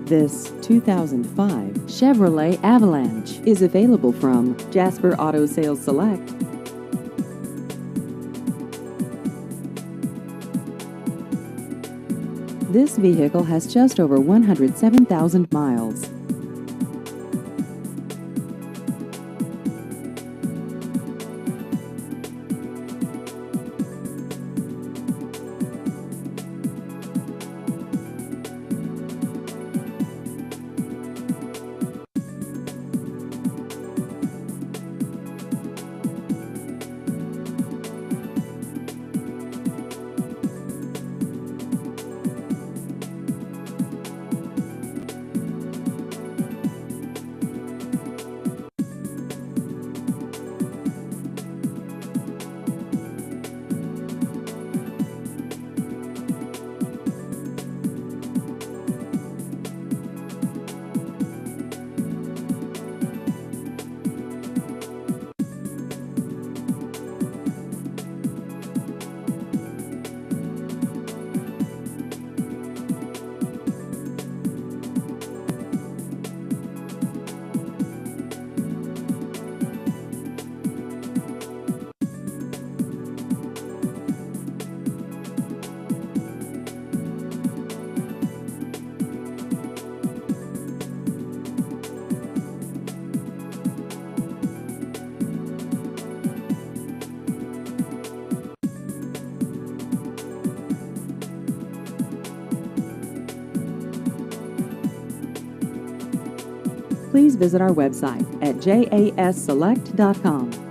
This 2005 Chevrolet Avalanche is available from Jasper Auto Sales Select. This vehicle has just over 107,000 miles. Please visit our website at jasselect.com.